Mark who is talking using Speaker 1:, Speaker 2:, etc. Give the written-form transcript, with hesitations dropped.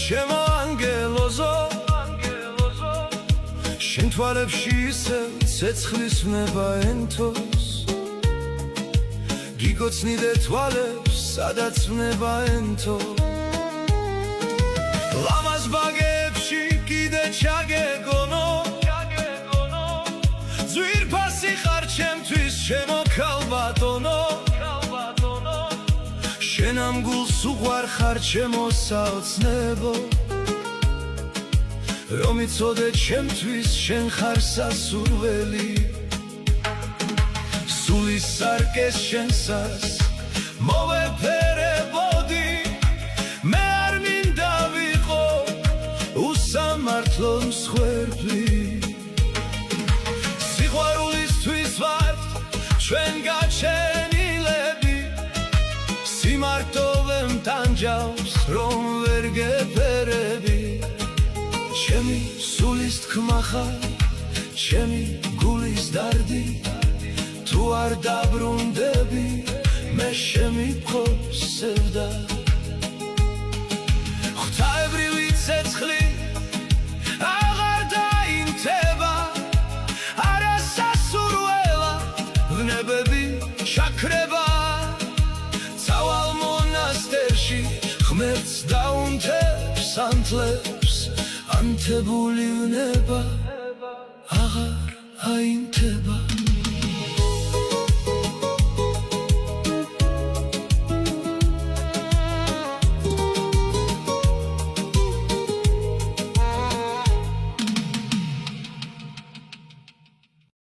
Speaker 1: ჩემო ანგელოზო შენ თვალებში ისევ ცეცხლის ვნება ენთოს გიგოცნიდე თვალებს სადაც ვნება ენთო ლამაზ ბაგებში კიდე ჩაგეგონო ძვირფასი ხარ ჩემთვის ჩემო ქალბატონო შენ ამ გულს უყვარ ხარ ჩემო საოცნებო რომ იცოდე ჩემთვის შენ ხარ სასურველი სულის სარკეს შენსას მოვეფერებოდი მე არ მინდა ვიყო უსამართლო მსხვერპლი სიყვარულისთვის ვართ ჩვენ გაჩენილები სიმართოვემ ტანჯავს რომ ვერ გეფერები ჩემი სულის თქმა ხარ ჩემი გულის დარდი თუ არ დაბრუნდები მე შემიფხოსევდა ღვთაებრივი ცეცხლი აღარ დაინთება არასასურველა ვნებები ჩაქრება წავალ მონასტერში ღმერთს დაუნთებს ანთლებს ანთებული ვნება აღარ აინთება